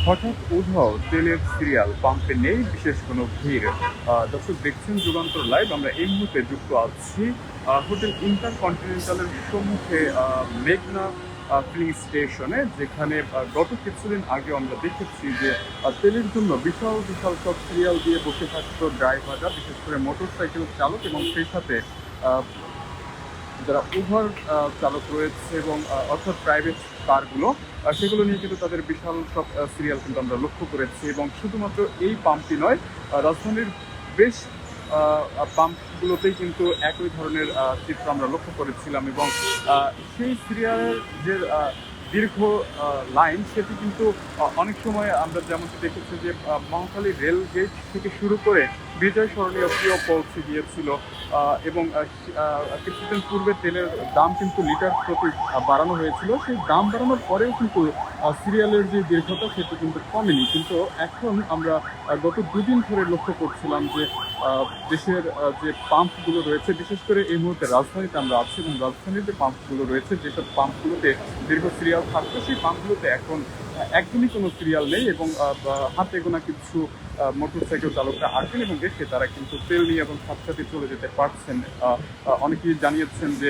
হঠাৎ উধাও তেলের সিরিয়াল পাম্পে নেই বিশেষ কোনো ভিড়। দর্শক দেখছেন যুগান্তর লাইভ। আমরা এই মুহূর্তে যুক্ত আছি হোটেল ইন্টারকন্টিনেন্টালের সম্মুখে মেঘনা ফিলিং স্টেশনে, যেখানে গত কিছুদিন আগে আমরা দেখেছি যে তেলের জন্য বিশাল বিশাল সব সিরিয়াল দিয়ে বসে থাকতো ড্রাইভাররা, বিশেষ করে মোটর সাইকেল চালক এবং সেই সাথে যারা উবার চালক রয়েছে এবং অর্থাৎ প্রাইভেট কারগুলো, সেগুলো নিয়ে কিন্তু তাদের বিশাল সব সিরিয়াল কিন্তু আমরা লক্ষ্য করেছি। এবং শুধুমাত্র এই পাম্পটি নয়, রাজধানীর বেশ পাম্পগুলোতেই কিন্তু একই ধরনের চিত্র আমরা লক্ষ্য করেছিলাম। এবং সেই সিরিয়ালের যে দীর্ঘ লাইন, সেটি কিন্তু অনেক সময় আমরা যেমনটি দেখেছি যে মহাখালী রেল গেট থেকে শুরু করে বিজয় সরণি অবধিও পৌঁছে গিয়েছিল। এবং কিছুদিন পূর্বে তেলের দাম কিন্তু লিটার প্রতি বাড়ানো হয়েছিল। সেই দাম বাড়ানোর পরেও কিন্তু সিরিয়ালের যে দীর্ঘতা সেটি কিন্তু কমেনি। কিন্তু এখন আমরা গত দুদিন ধরে লক্ষ্য করছিলাম যে দেশের যে পাম্পগুলো রয়েছে, বিশেষ করে এই মুহূর্তে রাজধানীতে আমরা আছি এবং রাজধানীর যে পাম্পগুলো রয়েছে, যেসব পাম্পগুলোতে দীর্ঘ সিরিয়াল থাকতো, সেই পাম্পগুলোতে এখন একদমই কোনো সিরিয়াল নেই। এবং হাতে গোনা কিছু মোটরসাইকেল চালকরা আসেন এবং এসে তারা কিন্তু তেল নিয়ে এবং সাথে সাথে চলে যেতে পারছেন। অনেকেই জানিয়েছেন যে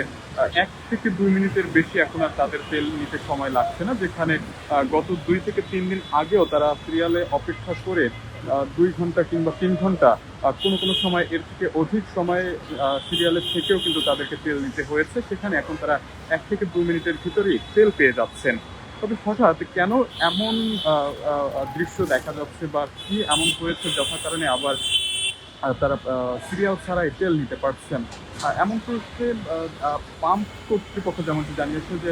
1 থেকে 2 মিনিটের বেশি এখন আর তাদের তেল নিতে সময় লাগছে না, যেখানে গত 2 থেকে 3 দিন আগেও তারা সিরিয়ালে অপেক্ষা করে 2 ঘন্টা কিংবা 3 ঘন্টা, কোনো কোনো সময় এর থেকে অধিক সময় সিরিয়ালের থেকেও কিন্তু তাদেরকে তেল নিতে হয়েছে। সেখানে এখন তারা 1 থেকে 2 মিনিটের ভিতরেই তেল পেয়ে যাচ্ছেন। তবে হঠাৎ কেন এমন দৃশ্য দেখা যাচ্ছে বা কি এমন হয়েছে যথা কারণে আবার তারা সিরিয়াল ছাড়াই তেল নিতে পারছেন? এমন করতে পাম্প কর্তৃপক্ষ যেমনটি জানিয়েছে যে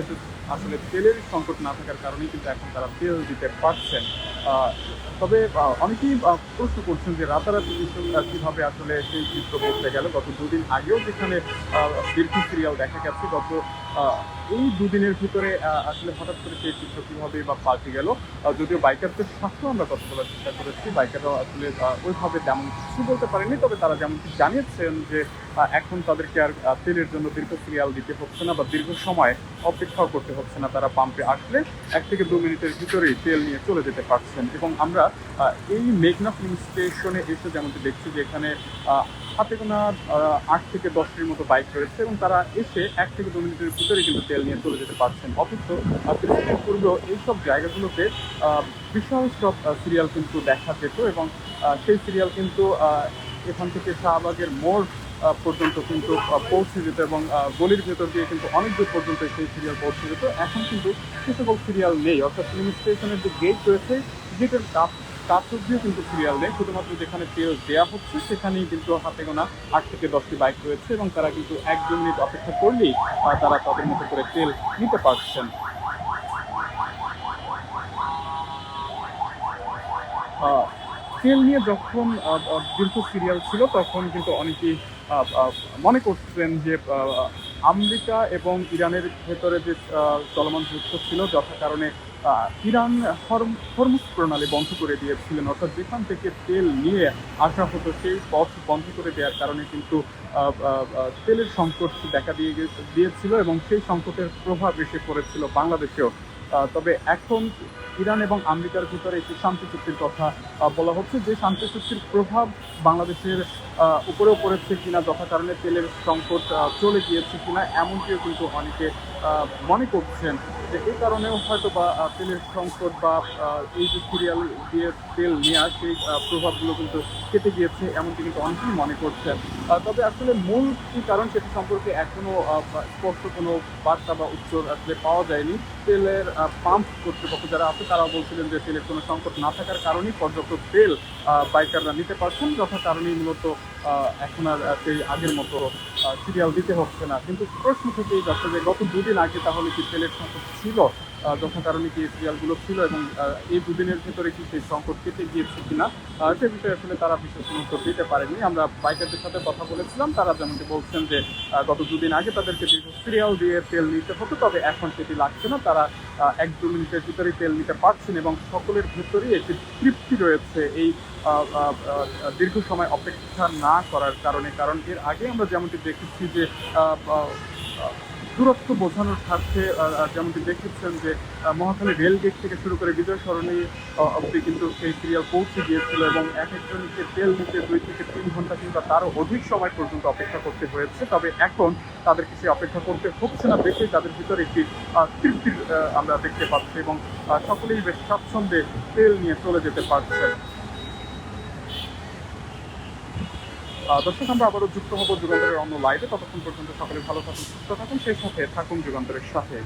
আসলে তেলের সংকট না থাকার কারণেই কিন্তু এখন তারা তেল দিতে পারছেন। তবে অনেকেই প্রশ্ন করছেন যে রাতারাতি কীভাবে আসলে সেই চিত্র বদলে গেল। গত দুদিন আগেও যেখানে দীর্ঘ সিরিয়াল দেখা গেছে, গত এই দুদিনের ভিতরে আসলে হঠাৎ করে সেই চিত্র কীভাবে বা পাল্টে গেল। যদিও বাইকারদের সাথেও আমরা কথা বলার চেষ্টা করেছি, বাইকাররাও আসলে ওইভাবে তেমন কিছু বলতে পারেনি। তবে তারা যেমনটি জানিয়েছেন যে এখন তাদেরকে আর তেলের জন্য দীর্ঘ সিরিয়াল দিতে হচ্ছে না বা দীর্ঘ সময় অপেক্ষাও করতে হচ্ছে না। তারা পাম্পে আসলে 1 থেকে 2 মিনিটের ভিতরেই তেল নিয়ে চলে যেতে পারছেন। এবং আমরা এই মেঘনা ফিলিং স্টেশনে এসে যেমনটি দেখছি যে এখানে হাতে গোনা 8 থেকে 10টির মতো বাইক রয়েছে এবং তারা এসে 1 থেকে 2 মিনিটের ভিতরে কিন্তু তেল নিয়ে চলে যেতে পারছেন। অথচ কিছুদিন পূর্বেও এইসব জায়গাগুলোতে বিশাল সব সিরিয়াল কিন্তু দেখা যেত এবং সেই সিরিয়াল কিন্তু এখান থেকে শাহবাগের মোড় পর্যন্ত কিন্তু পৌঁছে যেত এবং গলির ভেতর দিয়ে কিন্তু অনেক দূর পর্যন্ত সেই সিরিয়াল পৌঁছে যেত। এখন কিন্তু সে সকল সিরিয়াল নেই, অর্থাৎ ফিলিং স্টেশনের যে গেট রয়েছে, গেটের কাছ অব্দিও কিন্তু সিরিয়াল নেই। শুধুমাত্র যেখানে তেল দেওয়া হচ্ছে সেখানেই কিন্তু হাতে গোনা 8 থেকে 10টি বাইক রয়েছে এবং তারা কিন্তু 1-2 মিনিট অপেক্ষা করলেই তারা তাদের মতো করে তেল নিতে পারছেন। তেল নিয়ে যখন দীর্ঘ সিরিয়াল ছিল তখন কিন্তু অনেকেই মনে করছেন যে আমেরিকা এবং ইরানের ভেতরে যে চলমান যুদ্ধ ছিল, যথা কারণে ইরান হরমুজ প্রণালী বন্ধ করে দিয়েছিলেন, অর্থাৎ যেখান থেকে তেল নিয়ে আসা হতো সেই পথ বন্ধ করে দেওয়ার কারণে কিন্তু তেলের সংকট দেখা দিয়েছিল এবং সেই সংকটের প্রভাব এসে পড়েছিল বাংলাদেশেও। তবে এখন ইরান এবং আমেরিকার ভিতরে একটি শান্তি চুক্তির কথা বলা হচ্ছে, যে শান্তি চুক্তির প্রভাব বাংলাদেশের উপরেও পড়েছে কিনা, যথা কারণে তেলের সংকট চলে গিয়েছে কিনা, এমনটিও কিন্তু অনেকে মনে করছেন যে এই কারণেও হয়তো বা তেলের সংকট বা এই যে সিরিয়াল দিয়ে তেল নেওয়া, সেই প্রভাবগুলো কিন্তু কেটে গিয়েছে, এমনটি কিন্তু অনেকেই মনে করছেন। তবে আসলে মূল কী কারণ সেটি সম্পর্কে এখনও স্পষ্ট কোনো বার্তা বা উত্তর আসলে পাওয়া যায়নি। তেলের পাম্প কর্তৃপক্ষ যারা আছে তারাও বলছিলেন যে তেলের কোনো সংকট না থাকার কারণেই পর্যাপ্ত তেল বাইকাররা নিতে পারছেন, যথা কারণেই মূলত এখন আর সেই আগের মতো সিরিয়াল দিতে হচ্ছে না। কিন্তু প্রশ্ন থেকেই যাচ্ছে যে গত দুদিন আগে তাহলে কি তেলের সংকট ছিল, যথা কারণে কি এই সিরিয়ালগুলো ছিল এবং এই দুদিনের ভেতরে কি সেই সংকট কেটে গিয়েছে কিনা, সে বিষয়ে আসলে তারা বিশেষ কোনো উত্তর দিতে পারেনি। আমরা বাইকারদের সাথে কথা বলেছিলাম, তারা যেমনটি বলছেন যে গত দুদিন আগে তাদেরকে দীর্ঘ সিরিয়াল দিয়ে তেল নিতে হতো, তবে এখন সেটি লাগছে না। তারা 1-2 মিনিটের ভিতরেই তেল নিতে পারছেন এবং সকলের ভেতরেই একটি তৃপ্তি রয়েছে এই দীর্ঘ সময় অপেক্ষা না করার কারণে। কারণ এর আগে আমরা যেমনটি দেখেছি যে দূরত্ব বোঝানোর স্বার্থে যেমনটি দেখেছেন যে মহাখালী রেল গেট থেকে শুরু করে বিজয় সরণি অবধি কিন্তু সেই সিরিয়াল পৌঁছে গিয়েছিল এবং এক একজনকে তেল নিতে 2 থেকে 3 ঘন্টা কিংবা তারও অধিক সময় পর্যন্ত অপেক্ষা করতে হয়েছে। তবে এখন তাদেরকে সেই অপেক্ষা করতে হচ্ছে না দেখে তাদের ভিতরে একটি তৃপ্তির আমরা দেখতে পাচ্ছি এবং সকলেই বেশ স্বাচ্ছন্দ্যে তেল নিয়ে চলে যেতে পারছেন। দর্শক, আমরা আবারও যুক্ত হব যুগান্তরের অন্য লাইভে। ততক্ষণ পর্যন্ত সকলে ভালো থাকুন, সুস্থ থাকুন, সেই সাথে থাকুন যুগান্তরের সাথে।